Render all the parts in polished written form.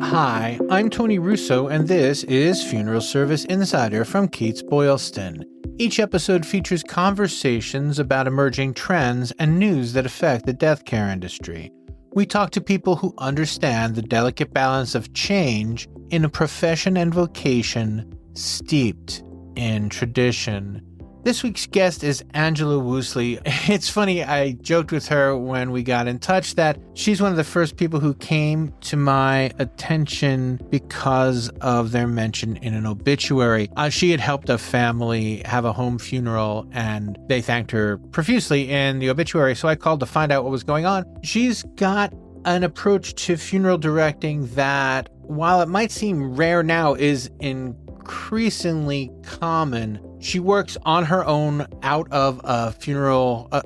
Hi, I'm Tony Russo, and this is Funeral Service Insider from Kates-Boylston. Each episode features conversations about emerging trends and news that affect the death care industry. We talk to people who understand the delicate balance of change in a profession and vocation steeped in tradition. This week's guest is Angela Woosley. It's funny, I joked with her when we got in touch that she's one of the first people who came to my attention because of their mention in an obituary. She had helped a family have a home funeral, and they thanked her profusely in the obituary, so I called to find out what was going on. She's got an approach to funeral directing that, while it might seem rare now, is increasingly common. She works on her own out of a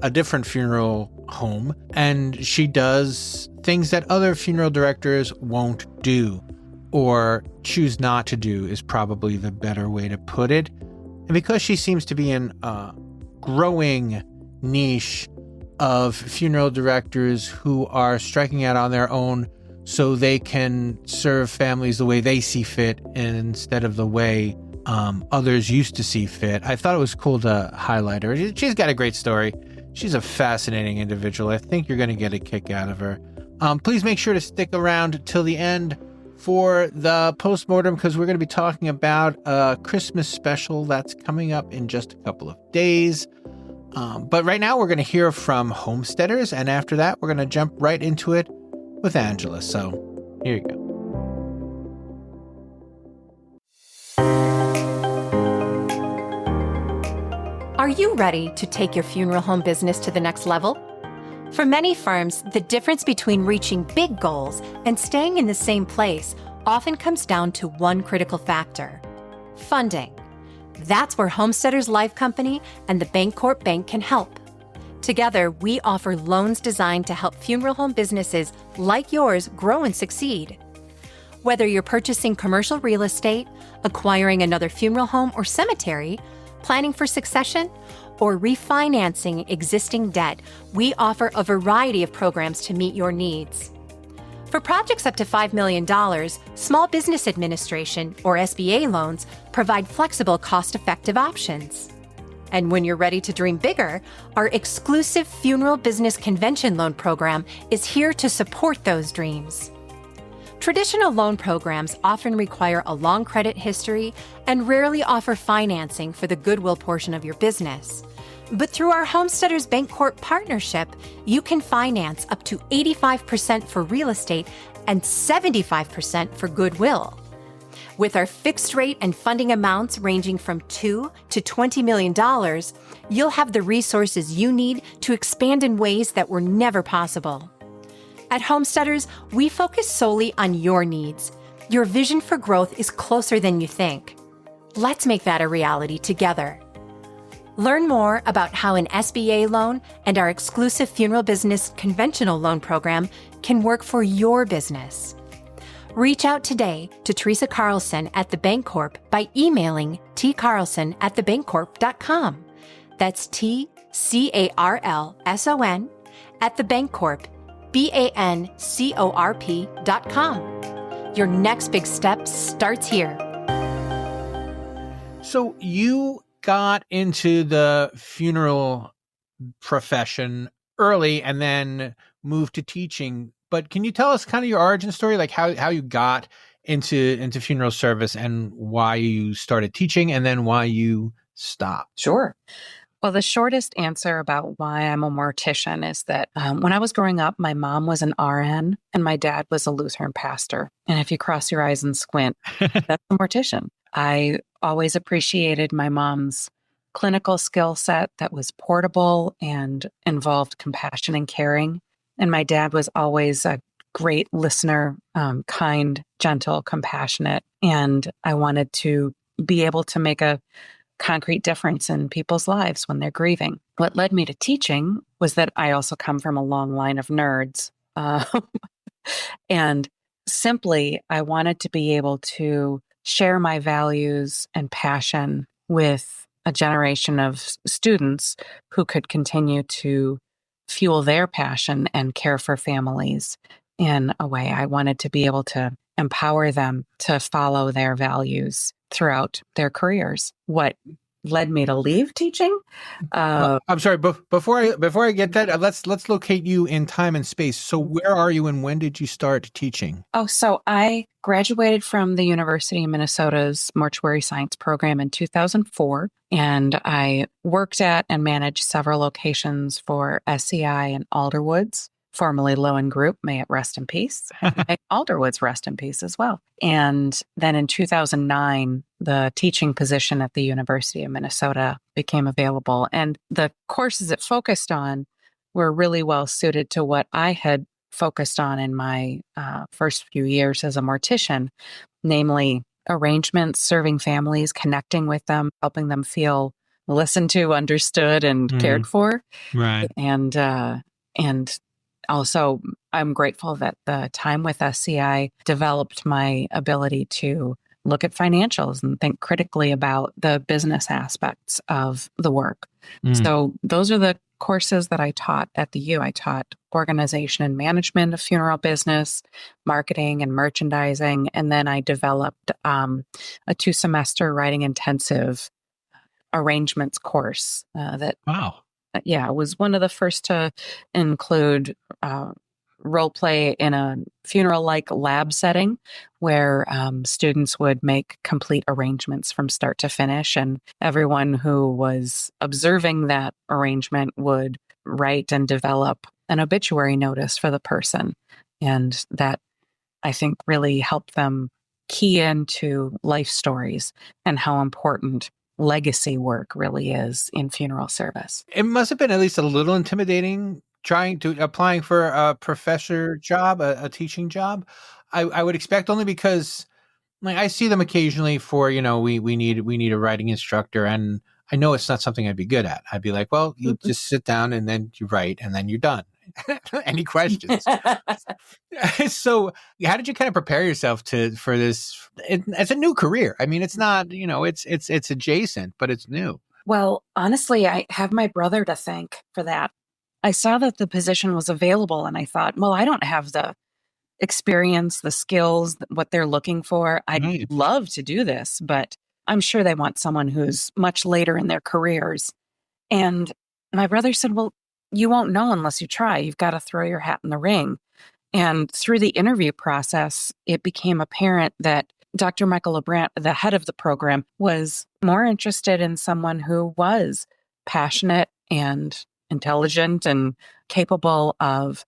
different funeral home, and she does things that other funeral directors won't do, or choose not to do is probably the better way to put it. And because she seems to be in a growing niche of funeral directors who are striking out on their own so they can serve families the way they see fit instead of the way others used to see fit, I thought it was cool to highlight her. She's got a great story. She's a fascinating individual. I think you're going to get a kick out of her. Please make sure to stick around till the end for the postmortem, because we're going to be talking about a Christmas special that's coming up in just a couple of days. But right now we're going to hear from homesteaders, and after that we're going to jump right into it with Angela. So here you go. Are you ready to take your funeral home business to the next level? For many firms, the difference between reaching big goals and staying in the same place often comes down to one critical factor: funding. That's where Homesteaders Life Company and the Bancorp Bank can help. Together, we offer loans designed to help funeral home businesses like yours grow and succeed. Whether you're purchasing commercial real estate, acquiring another funeral home or cemetery, planning for succession, or refinancing existing debt, we offer a variety of programs to meet your needs. For projects up to $5 million, Small Business Administration, or SBA loans, provide flexible, cost-effective options. And when you're ready to dream bigger, our exclusive Funeral Business Convention Loan Program is here to support those dreams. Traditional loan programs often require a long credit history and rarely offer financing for the goodwill portion of your business. But through our Homesteaders Bancorp partnership, you can finance up to 85% for real estate and 75% for goodwill. With our fixed rate and funding amounts ranging from $2 to $20 million, you'll have the resources you need to expand in ways that were never possible. At Homesteaders, we focus solely on your needs. Your vision for growth is closer than you think. Let's make that a reality together. Learn more about how an SBA loan and our exclusive Funeral Business Conventional Loan Program can work for your business. Reach out today to Teresa Carlson at The Bancorp by emailing tcarlson@thebancorp.com. That's TCARLSON at The Bancorp, BANCORP.com. Your next big step starts here. So you got into the funeral profession early and then moved to teaching. But can you tell us kind of your origin story, like how you got into funeral service and why you started teaching and then why you stopped? Sure. Well, the shortest answer about why I'm a mortician is that when I was growing up, my mom was an RN and my dad was a Lutheran pastor. And if you cross your eyes and squint, that's a mortician. I always appreciated my mom's clinical skill set that was portable and involved compassion and caring. And my dad was always a great listener, kind, gentle, compassionate. And I wanted to be able to make a concrete difference in people's lives when they're grieving. What led me to teaching was that I also come from a long line of nerds. And simply, I wanted to be able to share my values and passion with a generation of students who could continue to fuel their passion and care for families in a way. I wanted to be able to empower them to follow their values throughout their careers. What led me to leave teaching? I'm sorry, before I get that, let's locate you in time and space. So where are you and when did you start teaching? So I graduated from the University of Minnesota's mortuary science program in 2004, and I worked at and managed several locations for SEI and Alderwoods, formerly Lowen Group, may it rest in peace. And may Alderwoods rest in peace as well. And then in 2009, the teaching position at the University of Minnesota became available. And the courses it focused on were really well suited to what I had focused on in my first few years as a mortician, namely arrangements, serving families, connecting with them, helping them feel listened to, understood, and cared for. Right. And also, I'm grateful that the time with SCI developed my ability to look at financials and think critically about the business aspects of the work. So those are the courses that I taught at the U. I taught organization and management of funeral business, marketing and merchandising, and then I developed a 2-semester writing intensive arrangements course that was one of the first to include role play in a funeral-like lab setting where students would make complete arrangements from start to finish, and everyone who was observing that arrangement would write and develop an obituary notice for the person. And that, I think, really helped them key into life stories and how important legacy work really is in funeral service. It must have been at least a little intimidating applying for a professor job, a teaching job. I would expect, only because like I see them occasionally for, we need a writing instructor, and I know it's not something I'd be good at. I'd be like, well, you just sit down and then you write and then you're done. Any questions? So how did you kind of prepare yourself for this? It's a new career. I mean, it's not, it's adjacent, but it's new. Well, honestly, I have my brother to thank for that. I saw that the position was available and I thought, well, I don't have the experience, the skills, what they're looking for. I'd love to do this, but I'm sure they want someone who's much later in their careers. And my brother said, well, you won't know unless you try. You've got to throw your hat in the ring. And through the interview process, it became apparent that Dr. Michael LeBrant, the head of the program, was more interested in someone who was passionate and intelligent and capable of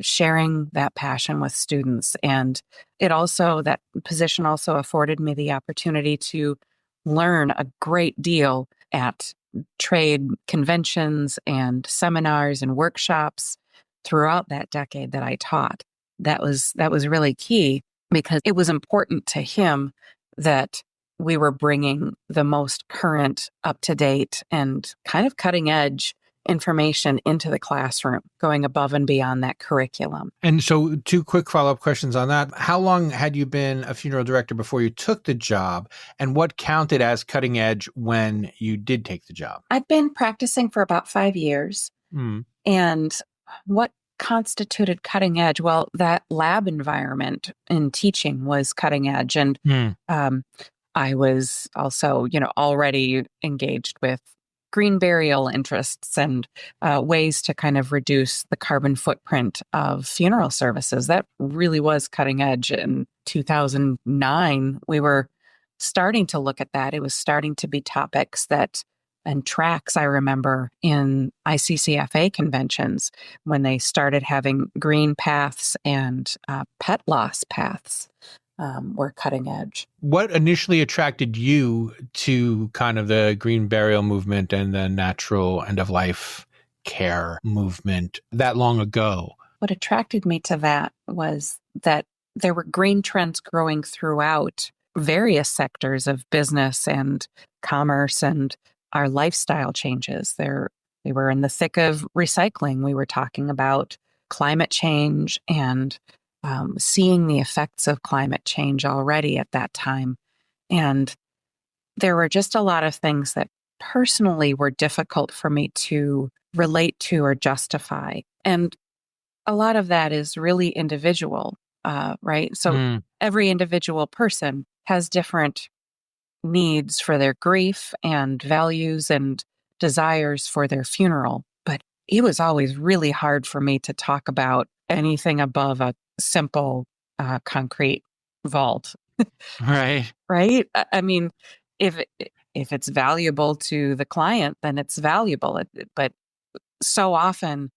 sharing that passion with students. And that position also afforded me the opportunity to learn a great deal at trade conventions and seminars and workshops throughout that decade that I taught. That was really key, because it was important to him that we were bringing the most current, up-to-date, and kind of cutting-edge information into the classroom, going above and beyond that curriculum. And so 2 quick follow-up questions on that. How long had you been a funeral director before you took the job? And what counted as cutting edge when you did take the job? I've been practicing for about 5 years. And what constituted cutting edge? Well, that lab environment in teaching was cutting edge. And I was also, already engaged with green burial interests and ways to kind of reduce the carbon footprint of funeral services. That really was cutting edge. In 2009, we were starting to look at that. It was starting to be topics and tracks, I remember, in ICCFA conventions when they started having green paths and pet loss paths. Were cutting edge. What initially attracted you to kind of the green burial movement and the natural end of life care movement that long ago? What attracted me to that was that there were green trends growing throughout various sectors of business and commerce and our lifestyle changes. We were in the thick of recycling. We were talking about climate change and seeing the effects of climate change already at that time. And there were just a lot of things that personally were difficult for me to relate to or justify. And a lot of that is really individual, right? So every individual person has different needs for their grief and values and desires for their funeral. But it was always really hard for me to talk about anything above a simple concrete vault. Right. Right? I mean, if it's valuable to the client, then it's valuable. But so often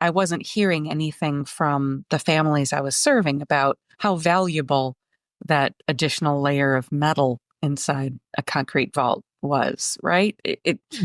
I wasn't hearing anything from the families I was serving about how valuable that additional layer of metal inside a concrete vault was, right?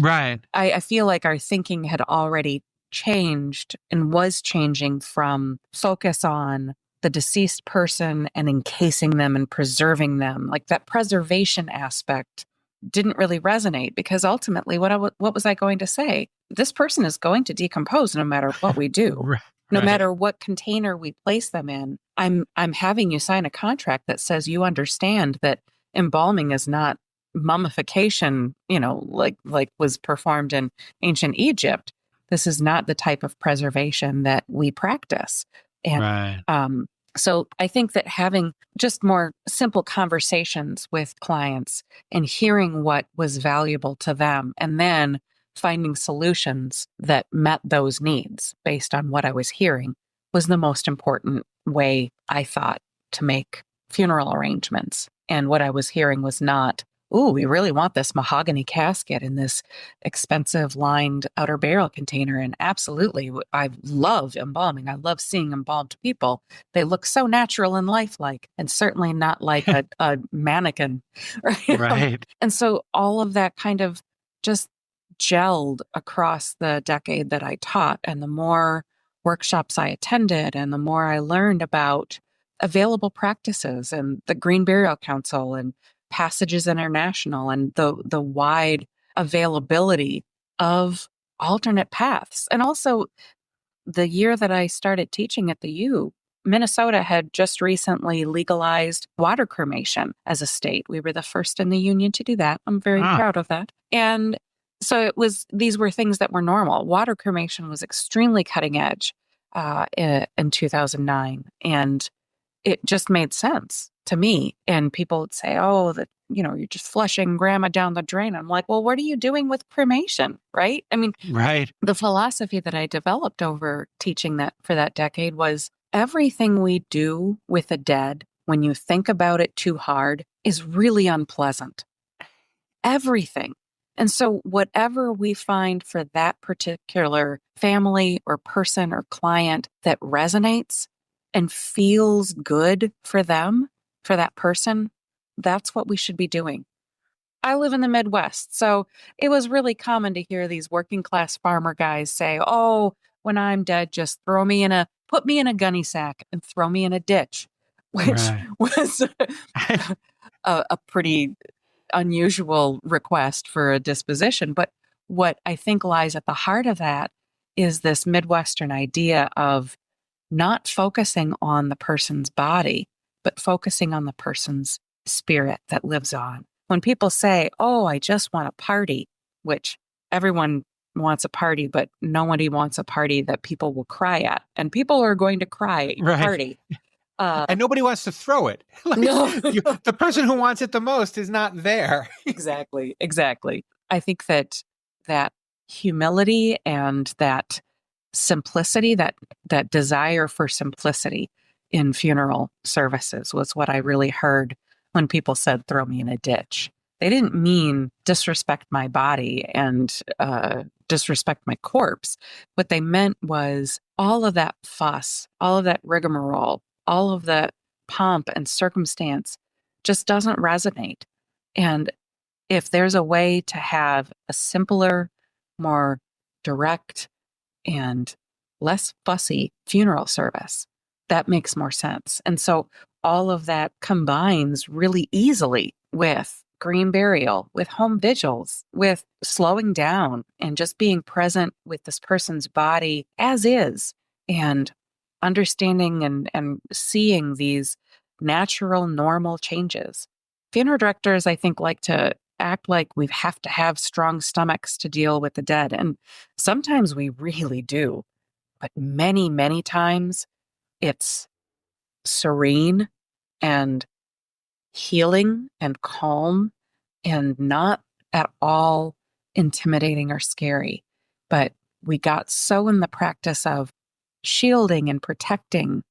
Right. I feel like our thinking had already changed and was changing from focus on the deceased person and encasing them and preserving them. Like that preservation aspect didn't really resonate because ultimately what was I going to say? This person is going to decompose no matter what we do. No matter what container we place them in. I'm having you sign a contract that says you understand that embalming is not mummification, like was performed in ancient Egypt. This is not the type of preservation that we practice. And so I think that having just more simple conversations with clients and hearing what was valuable to them and then finding solutions that met those needs based on what I was hearing was the most important way I thought to make funeral arrangements. And what I was hearing was not, ooh, we really want this mahogany casket in this expensive lined outer barrel container. And absolutely, I love embalming. I love seeing embalmed people. They look so natural and lifelike, and certainly not like a mannequin. Right. And so all of that kind of just gelled across the decade that I taught. And the more workshops I attended and the more I learned about available practices and the Green Burial Council and Passages International and the wide availability of alternate paths. And also the year that I started teaching at the U, Minnesota had just recently legalized water cremation as a state. We were the first in the union to do that. I'm very proud of that. And so these were things that were normal. Water cremation was extremely cutting edge in 2009. And it just made sense to me. And people would say, oh, you're just flushing grandma down the drain. I'm like, well, what are you doing with cremation? Right. I mean, the philosophy that I developed over teaching that for that decade was everything we do with the dead, when you think about it too hard, is really unpleasant. Everything. And so whatever we find for that particular family or person or client that resonates and feels good for them, for that person, that's what we should be doing. I live in the Midwest, so it was really common to hear these working class farmer guys say, oh, when I'm dead, just put me in a gunny sack and throw me in a ditch, which was a pretty unusual request for a disposition. But what I think lies at the heart of that is this Midwestern idea of not focusing on the person's body, but focusing on the person's spirit that lives on. When people say, oh, I just want a party, which everyone wants a party, but nobody wants a party that people will cry at. And people are going to cry at your party. And nobody wants to throw it. The person who wants it the most is not there. Exactly. I think that humility and that simplicity, that desire for simplicity in funeral services was what I really heard when people said, throw me in a ditch. They didn't mean disrespect my body and disrespect my corpse. What they meant was all of that fuss, all of that rigmarole, all of the pomp and circumstance just doesn't resonate. And if there's a way to have a simpler, more direct, and less fussy funeral service, that makes more sense. And so all of that combines really easily with green burial, with home vigils, with slowing down and just being present with this person's body as is, and understanding and seeing these natural, normal changes. Funeral directors, I think, like to act like we have to have strong stomachs to deal with the dead. And sometimes we really do. but many, many times it's serene and healing and calm and not at all intimidating or scary. But we got so in the practice of shielding and protecting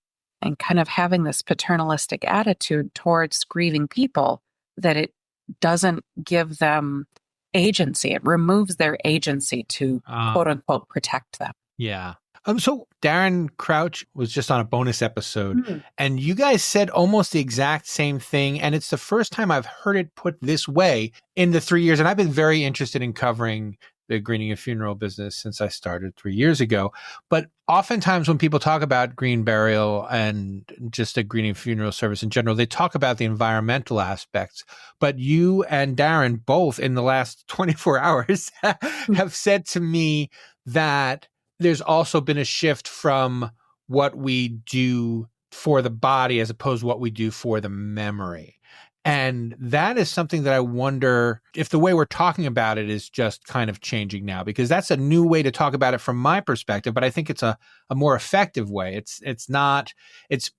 and kind of having this paternalistic attitude towards grieving people that it doesn't give them agency. It removes their agency to quote unquote protect them. Yeah. So Darren Crouch was just on a bonus episode, and you guys said almost the exact same thing. And it's the first time I've heard it put this way in the 3 years. And I've been very interested in covering the greening and funeral business since I started 3 years ago. But oftentimes when people talk about green burial and just a greening funeral service in general, they talk about the environmental aspects. But you and Darren both in the last 24 hours have said to me that there's also been a shift from what we do for the body as opposed to what we do for the memory. And that is something that I wonder if the way we're talking about it is just kind of changing now, because that's a new way to talk about it from my perspective, but I think it's a more effective way. It's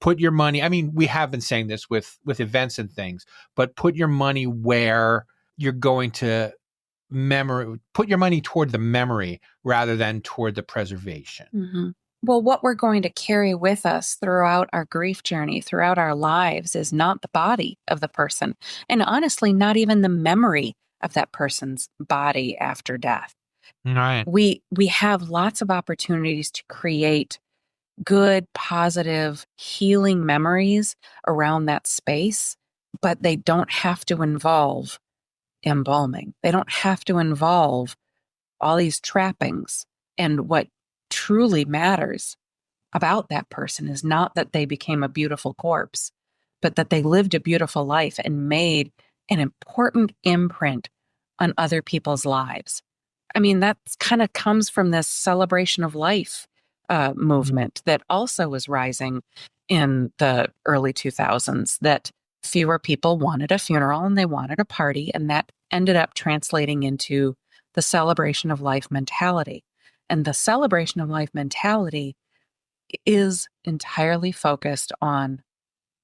put your money. I mean, we have been saying this with events and things, but put your money where you're going to put your money toward the memory rather than toward the preservation. Mm-hmm. Well, what we're going to carry with us throughout our grief journey, throughout our lives, is not the body of the person, and honestly, not even the memory of that person's body after death. Right. We have lots of opportunities to create good, positive, healing memories around that space, but they don't have to involve embalming. They don't have to involve all these trappings. And what truly matters about that person is not that they became a beautiful corpse, but that they lived a beautiful life and made an important imprint on other people's lives. I mean, that kind of comes from this celebration of life movement that also was rising in the early 2000s, that fewer people wanted a funeral and they wanted a party, and that ended up translating into the celebration of life mentality. And the celebration of life mentality is entirely focused on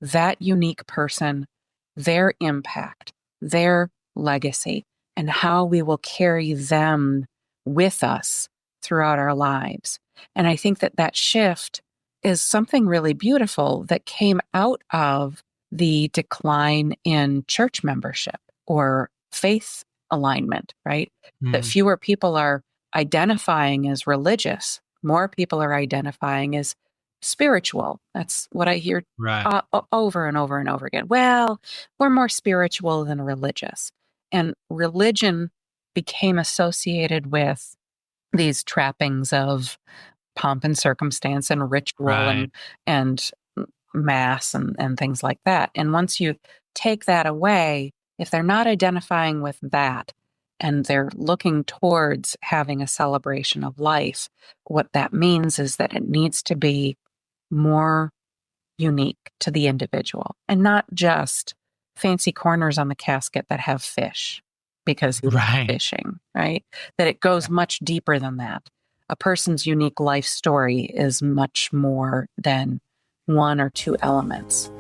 that unique person, their impact, their legacy, and how we will carry them with us throughout our lives. And I think that shift is something really beautiful that came out of the decline in church membership or faith alignment, right? That fewer people are identifying as religious. More people are identifying as spiritual. That's what I hear over and over and over again. Well, we're more spiritual than religious. And religion became associated with these trappings of pomp and circumstance and ritual and mass and things like that. And once you take that away, if they're not identifying with that and they're looking towards having a celebration of life, what that means is that it needs to be more unique to the individual and not just fancy corners on the casket that have fish because he was fishing, right? That it goes much deeper than that. A person's unique life story is much more than one or two elements.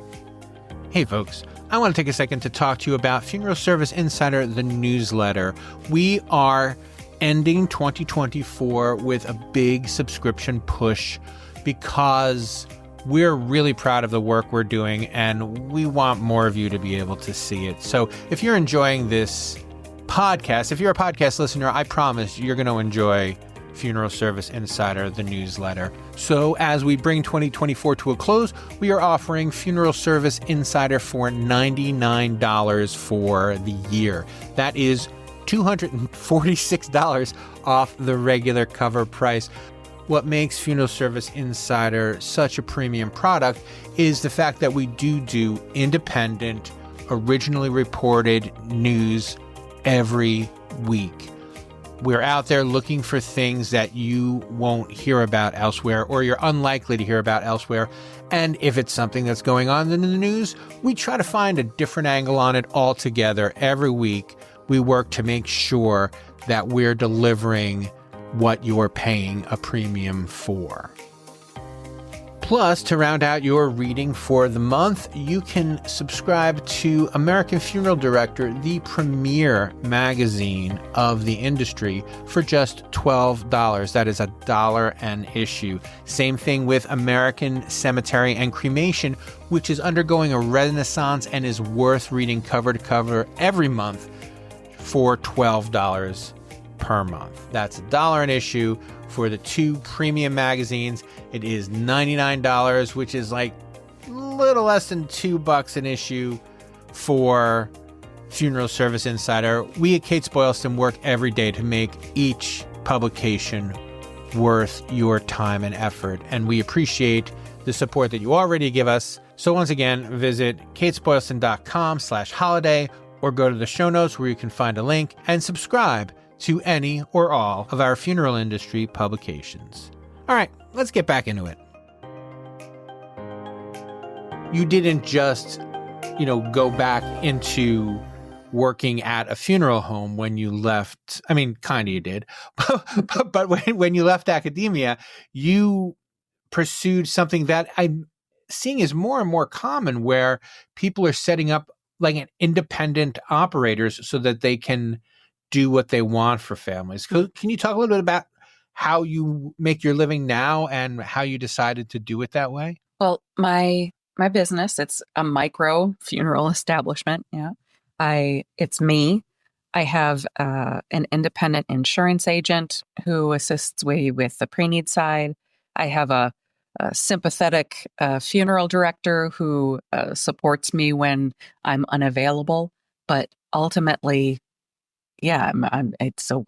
Hey folks, I want to take a second to talk to you about Funeral Service Insider, the newsletter. We are ending 2024 with a big subscription push because we're really proud of the work we're doing and we want more of you to be able to see it. So if you're enjoying this podcast, if you're a podcast listener, I promise you're going to enjoy Funeral Service Insider, the newsletter. So as we bring 2024 to a close, we are offering Funeral Service Insider for $99 for the year. That is $246 off the regular cover price. What makes Funeral Service Insider such a premium product is the fact that we do independent, originally reported news every week. We're out there looking for things that you won't hear about elsewhere or you're unlikely to hear about elsewhere. And if it's something that's going on in the news, we try to find a different angle on it altogether. Every week, we work to make sure that we're delivering what you're paying a premium for. Plus, to round out your reading for the month, you can subscribe to American Funeral Director, the premier magazine of the industry, for just $12. That is $1 an issue. Same thing with American Cemetery and Cremation, which is undergoing a renaissance and is worth reading cover to cover every month for $12 per month. That's $1 an issue for the two premium magazines. It is $99, which is like a little less than $2 an issue for Funeral Service Insider. We at Kates-Boylston work every day to make each publication worth your time and effort, and we appreciate the support that you already give us. So once again, visit katesboylston.com/holiday or go to the show notes where you can find a link and subscribe to any or all of our funeral industry publications. All right, let's get back into it. You didn't just, go back into working at a funeral home when you left. I mean, kind of you did. but when you left academia, you pursued something that I'm seeing is more and more common, where people are setting up like an independent operators so that they can do what they want for families. Can you talk a little bit about how you make your living now and how you decided to do it that way? Well, my business, it's a micro funeral establishment. Yeah. It's me. I have an independent insurance agent who assists me with the pre-need side. I have a sympathetic funeral director who supports me when I'm unavailable. But ultimately, yeah, it's a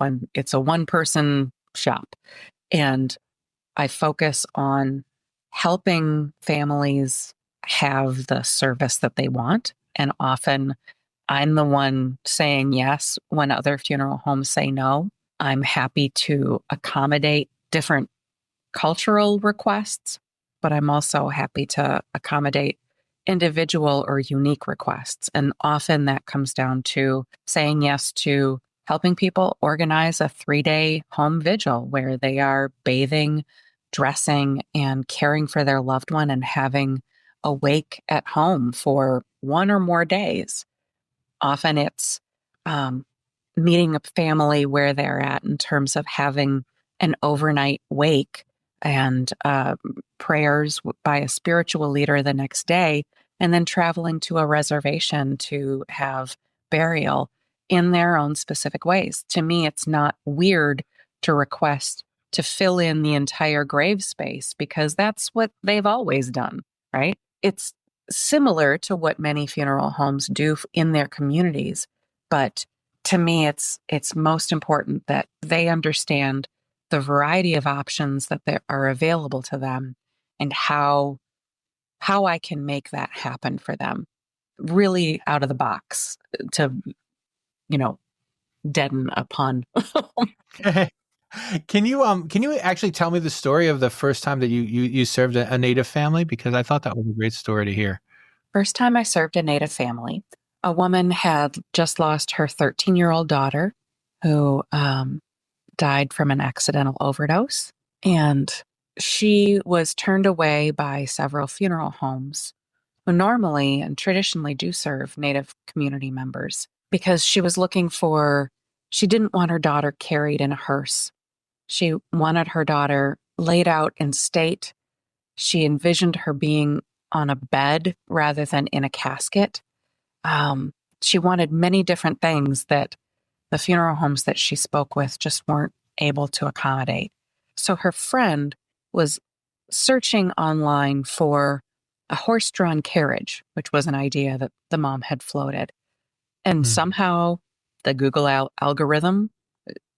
one person shop, and I focus on helping families have the service that they want. And often I'm the one saying yes when other funeral homes say no. I'm happy to accommodate different cultural requests, but I'm also happy to accommodate individual or unique requests. And often that comes down to saying yes to helping people organize a 3-day home vigil where they are bathing, dressing, and caring for their loved one and having a wake at home for 1 or more days. Often it's meeting a family where they're at in terms of having an overnight wake and prayers by a spiritual leader the next day, and then traveling to a reservation to have burial in their own specific ways. To me, it's not weird to request to fill in the entire grave space because that's what they've always done, right? It's similar to what many funeral homes do in their communities, but to me, it's most important that they understand the variety of options that are available to them and how I can make that happen for them, really out of the box to, deaden a pun. Can you actually tell me the story of the first time that you served a Native family? Because I thought that was a great story to hear. First time I served a Native family, a woman had just lost her 13-year-old daughter who died from an accidental overdose. And she was turned away by several funeral homes who normally and traditionally do serve Native community members because she didn't want her daughter carried in a hearse. She wanted her daughter laid out in state. She envisioned her being on a bed rather than in a casket. She wanted many different things that the funeral homes that she spoke with just weren't able to accommodate. So her friend was searching online for a horse-drawn carriage, which was an idea that the mom had floated. And somehow the Google algorithm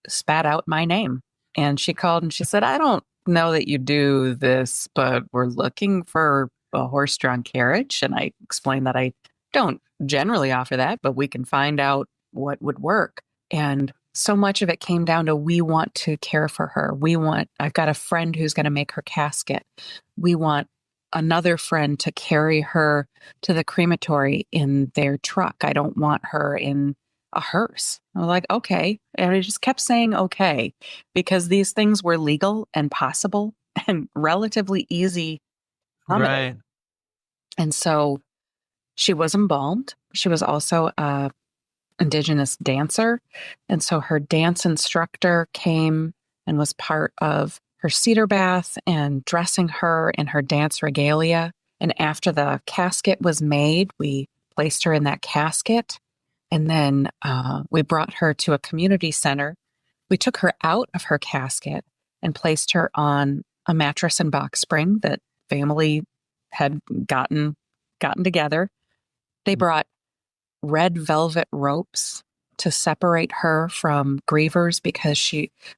spat out my name. And she called and she said, I don't know that you do this, but we're looking for a horse-drawn carriage. And I explained that I don't generally offer that, but we can find out what would work. And so much of it came down to, we want to care for her. I've got a friend who's going to make her casket. We want another friend to carry her to the crematory in their truck. I don't want her in a hearse. I was like, okay. And I just kept saying, okay, because these things were legal and possible and relatively easy accommodate. Right. And so she was embalmed. She was also a Indigenous dancer. And so her dance instructor came and was part of her cedar bath and dressing her in her dance regalia. And after the casket was made, we placed her in that casket. And then we brought her to a community center. We took her out of her casket and placed her on a mattress and box spring that family had gotten together. They brought red velvet ropes to separate her from grievers because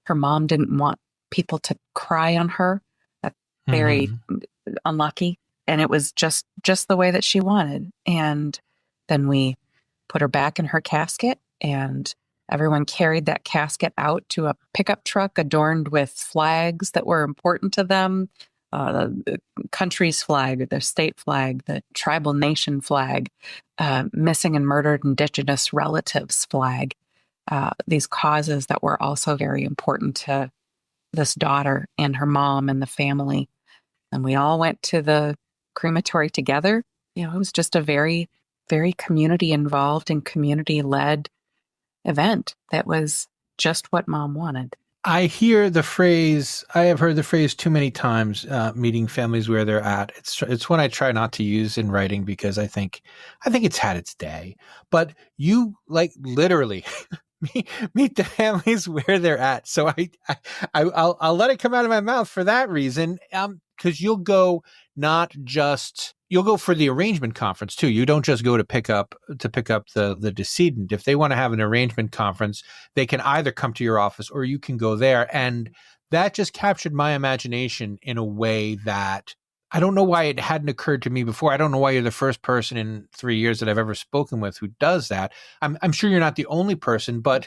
her mom didn't want people to cry on her. That's very unlucky. And it was just the way that she wanted. And then we put her back in her casket, and everyone carried that casket out to a pickup truck adorned with flags that were important to them. The country's flag, the state flag, the tribal nation flag, missing and murdered Indigenous relatives flag. These causes that were also very important to this daughter and her mom and the family. And we all went to the crematory together. It was just a very, very community involved and community led event that was just what mom wanted. I hear the phrase, I have heard the phrase too many times, meeting families where they're at. It's one I try not to use in writing because I think it's had its day. But you like literally meet the families where they're at. So I'll let it come out of my mouth for that reason. Because you'll go for the arrangement conference too. You don't just go to pick up the decedent. If they want to have an arrangement conference, they can either come to your office or you can go there. And that just captured my imagination in a way that I don't know why it hadn't occurred to me before. I don't know why you're the first person in 3 years that I've ever spoken with who does that. I'm sure you're not the only person, but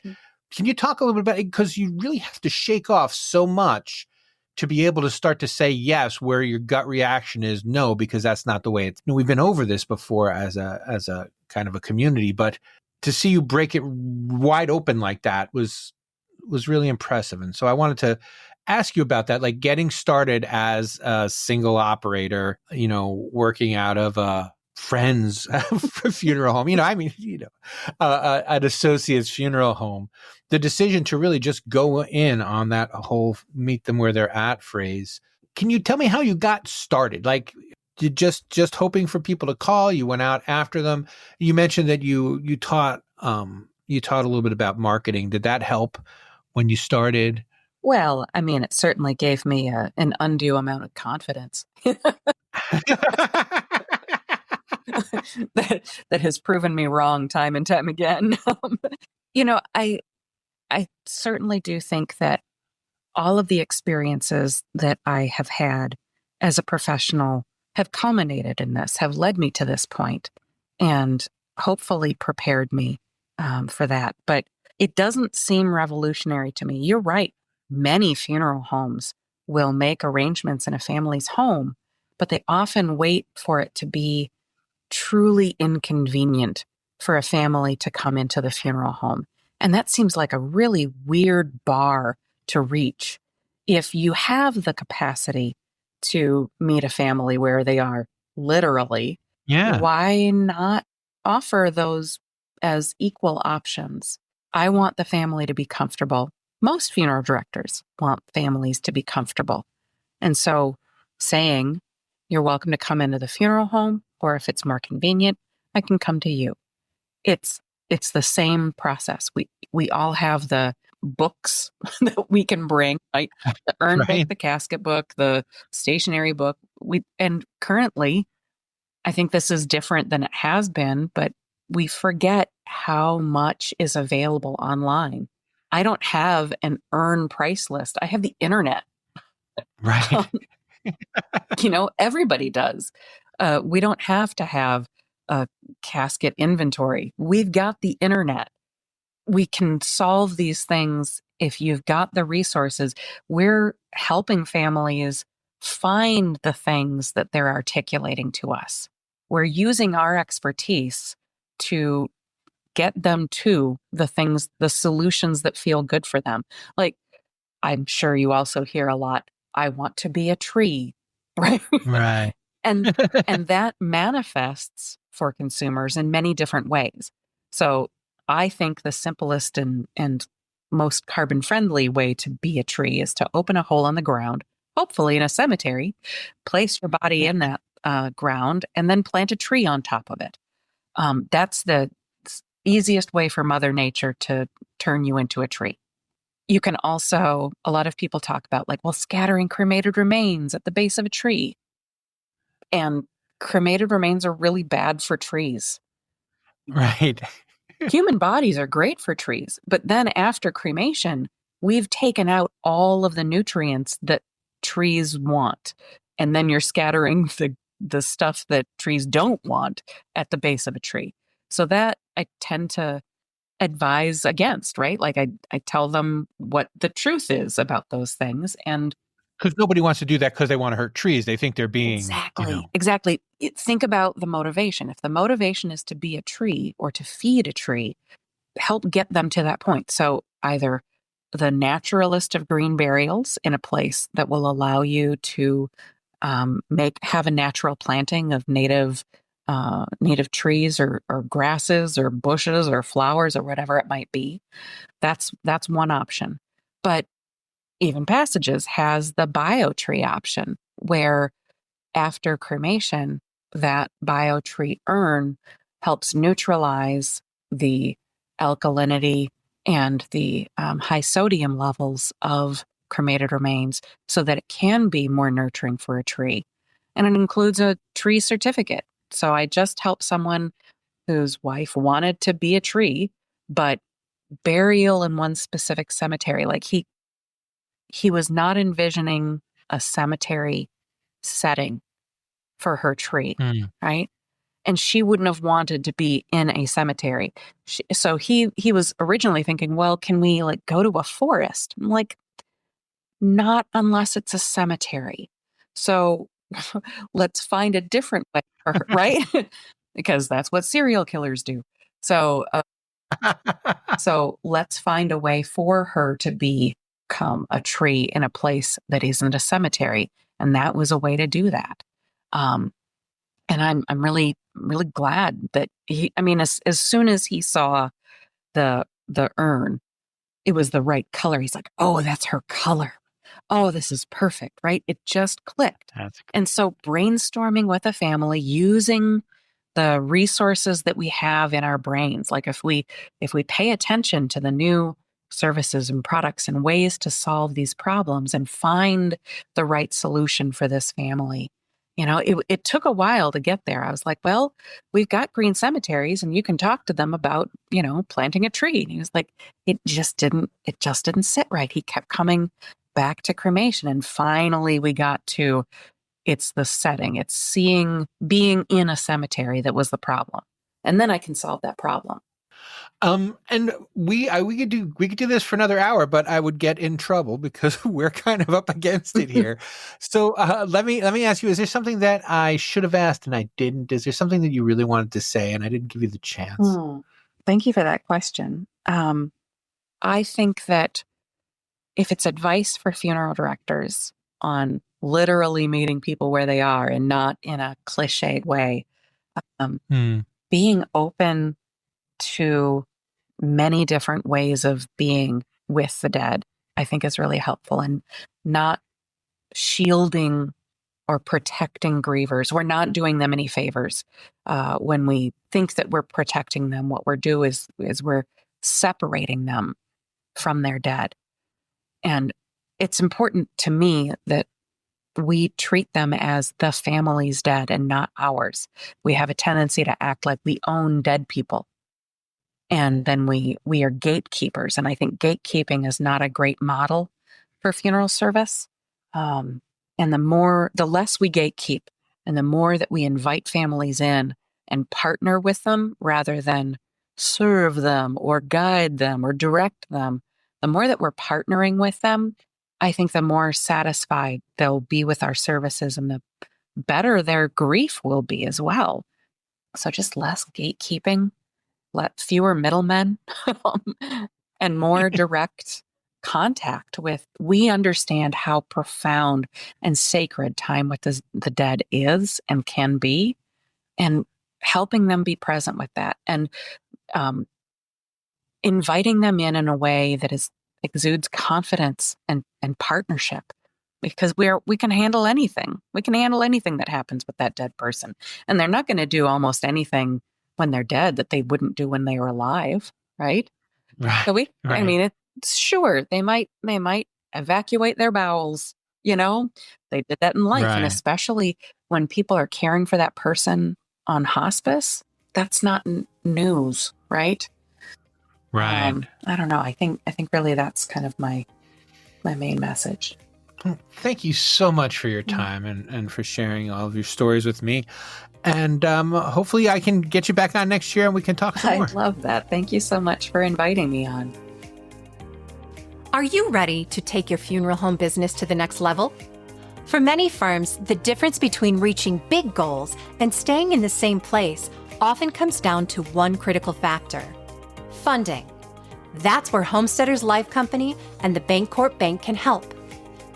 can you talk a little bit about it? Because you really have to shake off so much to be able to start to say yes, where your gut reaction is no, because that's not the way it's. We've been over this before as a kind of a community, but to see you break it wide open like that was really impressive. And so I wanted to ask you about that, like getting started as a single operator, working out of a friend's funeral home, an associate's funeral home, the decision to really just go in on that whole meet them where they're at phrase. Can you tell me how you got started? Like, you just hoping for people to call, you went out after them. You mentioned that you taught a little bit about marketing. Did that help when you started? Well, I mean, it certainly gave me an undue amount of confidence that has proven me wrong time and time again. I certainly do think that all of the experiences that I have had as a professional have culminated in this, have led me to this point, and hopefully prepared me for that. But it doesn't seem revolutionary to me. You're right. Many funeral homes will make arrangements in a family's home, but they often wait for it to be truly inconvenient for a family to come into the funeral home. And that seems like a really weird bar to reach. If you have the capacity to meet a family where they are literally, why not offer those as equal options? I want the family to be comfortable. Most funeral directors want families to be comfortable. And so saying, you're welcome to come into the funeral home, or if it's more convenient, I can come to you. It's the same process. We all have the books that we can bring, right? The urn book, the casket book, the stationery book. And currently, I think this is different than it has been, but we forget how much is available online. I don't have an urn price list. I have the internet. Right. Everybody does. We don't have to have a casket inventory. We've got the internet. We can solve these things if you've got the resources. We're helping families find the things that they're articulating to us. We're using our expertise to get them to the things, the solutions that feel good for them. Like, I'm sure you also hear a lot, I want to be a tree, right? Right. And and that manifests for consumers in many different ways. So I think the simplest and most carbon friendly way to be a tree is to open a hole in the ground, hopefully in a cemetery, place your body in that ground, and then plant a tree on top of it. That's the easiest way for Mother Nature to turn you into a tree. You can also, a lot of people talk about like, well, scattering cremated remains at the base of a tree. And cremated remains are really bad for trees. Right. Human bodies are great for trees, but then after cremation, we've taken out all of the nutrients that trees want. And then you're scattering the stuff that trees don't want at the base of a tree. So that I tend to advise against, right? Like I tell them what the truth is about those things. And Because nobody wants to do that because they want to hurt trees. They think they're being, exactly. Think about the motivation. If the motivation is to be a tree or to feed a tree, help get them to that point. So either the naturalist of green burials in a place that will allow you to have a natural planting of native trees or grasses or bushes or flowers or whatever it might be. That's one option. But Even Passages has the biotree option, where after cremation, that biotree urn helps neutralize the alkalinity and the high sodium levels of cremated remains so that it can be more nurturing for a tree. And it includes a tree certificate. So I just helped someone whose wife wanted to be a tree, but burial in one specific cemetery. Like he was not envisioning a cemetery setting for her tree, right? And she wouldn't have wanted to be in a cemetery. So he was originally thinking, well, can we like go to a forest? I'm like, not unless it's a cemetery. So let's find a different way for her, right? Because that's what serial killers do. So so let's find a way for her to become a tree in a place that isn't a cemetery. And that was a way to do that. And I'm really, really glad that as soon as he saw the urn, it was the right color. He's like, oh, that's her color. Oh, this is perfect, right? It just clicked. And so brainstorming with a family, using the resources that we have in our brains, like if we pay attention to the new services and products and ways to solve these problems and find the right solution for this family. It took a while to get there. I was like, well, we've got green cemeteries and you can talk to them about, planting a tree. And he was like, it just didn't sit right. He kept coming back to cremation. And finally we got to, it's the setting. It's being in a cemetery that was the problem. And then I can solve that problem. And we could do this for another hour, but I would get in trouble because we're kind of up against it here. So let me ask you: is there something that I should have asked and I didn't? Is there something that you really wanted to say and I didn't give you the chance? Thank you for that question. I think that if it's advice for funeral directors on literally meeting people where they are and not in a cliched way, being open to many different ways of being with the dead, I think is really helpful, and not shielding or protecting grievers. We're not doing them any favors when we think that we're protecting them. What we're doing is we're separating them from their dead. And it's important to me that we treat them as the family's dead and not ours. We have a tendency to act like we own dead people. And then we are gatekeepers. And I think gatekeeping is not a great model for funeral service. And the less we gatekeep and the more that we invite families in and partner with them rather than serve them or guide them or direct them, the more that we're partnering with them, I think the more satisfied they'll be with our services and the better their grief will be as well. So just less gatekeeping, fewer middlemen, and more direct contact with, we understand how profound and sacred time with the dead is and can be, and helping them be present with that, and inviting them in a way that exudes confidence and partnership, because we can handle anything. We can handle anything that happens with that dead person, and they're not going to do almost anything when they're dead that they wouldn't do when they were alive, right? Right. So right. I mean, sure, they might evacuate their bowels. They did that in life, and Right. especially when people are caring for that person on hospice, that's not news, right? Right. I don't know. I think really that's kind of my main message. Thank you so much for your time and for sharing all of your stories with me. And hopefully I can get you back on next year and we can talk some more. I love that. Thank you so much for inviting me on. Are you ready to take your funeral home business to the next level? For many firms, the difference between reaching big goals and staying in the same place often comes down to one critical factor: funding. That's where Homesteaders Life Company and the Bancorp Bank can help.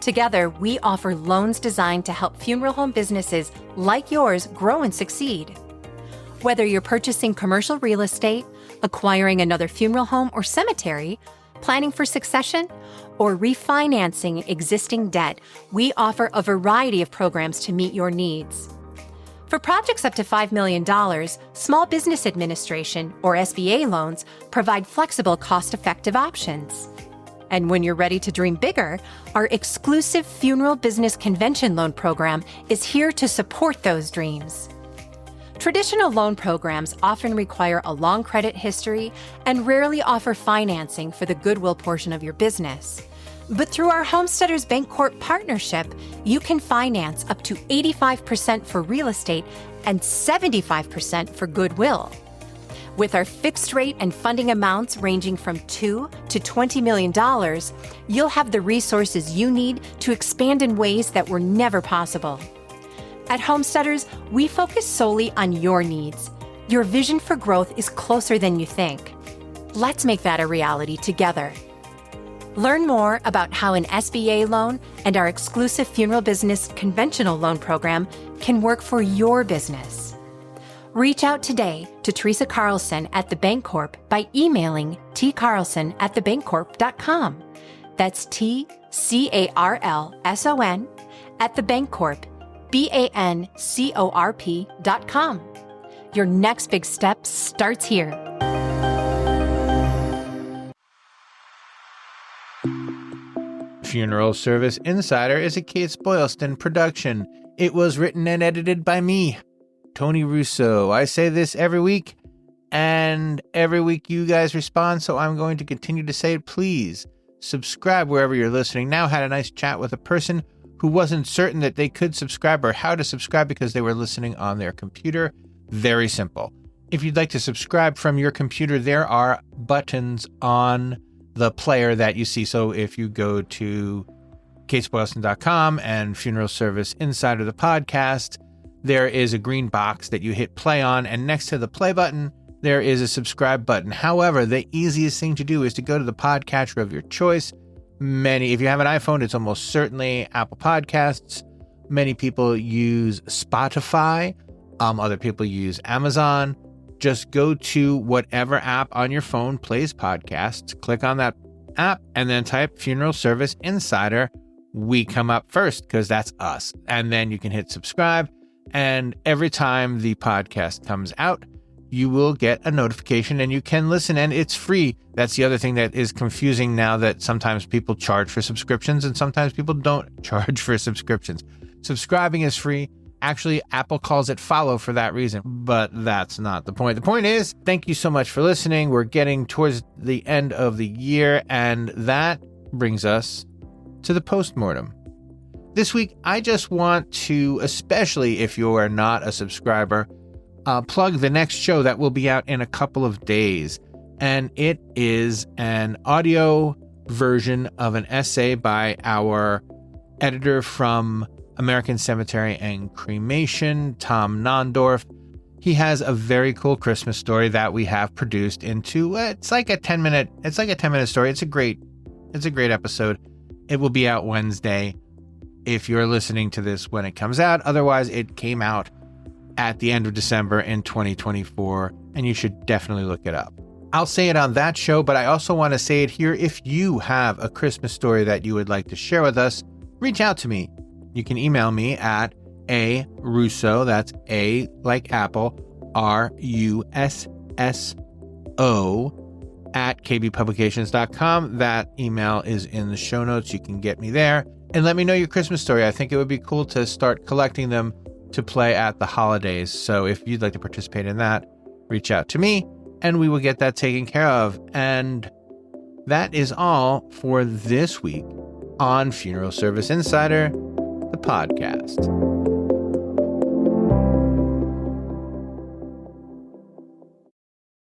Together, we offer loans designed to help funeral home businesses like yours grow and succeed. Whether you're purchasing commercial real estate, acquiring another funeral home or cemetery, planning for succession, or refinancing existing debt, we offer a variety of programs to meet your needs. For projects up to $5 million, Small Business Administration, or SBA loans, provide flexible, cost-effective options. And when you're ready to dream bigger, our exclusive Funeral Business Convention Loan Program is here to support those dreams. Traditional loan programs often require a long credit history and rarely offer financing for the goodwill portion of your business. But through our Homesteaders Bancorp partnership, you can finance up to 85% for real estate and 75% for goodwill. With our fixed rate and funding amounts ranging from $2 to $20 million, you'll have the resources you need to expand in ways that were never possible. At Homesteaders, we focus solely on your needs. Your vision for growth is closer than you think. Let's make that a reality together. Learn more about how an SBA loan and our exclusive Funeral Business Conventional Loan Program can work for your business. Reach out today to Teresa Carlson at The Bancorp by emailing tcarlson@thebancorp.com. That's TCARLSON at The Bancorp, BANCORP.com. Your next big step starts here. Funeral Service Insider is a Kates-Boylston production. It was written and edited by me, Tony Russo. I say this every week, and every week you guys respond, so I'm going to continue to say it. Please subscribe wherever you're listening. Now had a nice chat with a person who wasn't certain that they could subscribe or how to subscribe because they were listening on their computer. Very simple. If you'd like to subscribe from your computer, there are buttons on the player that you see. So if you go to Kates-Boylston.com and Funeral Service Insider, the podcast, there is a green box that you hit play on, and next to the play button, there is a subscribe button. However, the easiest thing to do is to go to the podcatcher of your choice. If you have an iPhone, it's almost certainly Apple Podcasts. Many people use Spotify. Other people use Amazon. Just go to whatever app on your phone plays podcasts, click on that app, and then type Funeral Service Insider. We come up first because that's us. And then you can hit subscribe. And every time the podcast comes out, you will get a notification and you can listen, and it's free. That's the other thing that is confusing now, that sometimes people charge for subscriptions and sometimes people don't charge for subscriptions. Subscribing is free. Actually, Apple calls it follow for that reason, but that's not the point. The point is, thank you so much for listening. We're getting towards the end of the year, and that brings us to the postmortem. This week, I just want to, especially if you are not a subscriber, plug the next show that will be out in a couple of days. And it is an audio version of an essay by our editor from American Cemetery and Cremation, Tom Nondorf. He has a very cool Christmas story that we have produced into, it's like a 10-minute story. It's It's a great episode. It will be out Wednesday if you're listening to this when it comes out. Otherwise, it came out at the end of December in 2024, and you should definitely look it up. I'll say it on that show, but I also want to say it here. If you have a Christmas story that you would like to share with us, reach out to me. You can email me at arusso, that's A like Apple, RUSSO, at kbpublications.com. That email is in the show notes. You can get me there. And let me know your Christmas story. I think it would be cool to start collecting them to play at the holidays. So if you'd like to participate in that, reach out to me and we will get that taken care of. And that is all for this week on Funeral Service Insider, the podcast.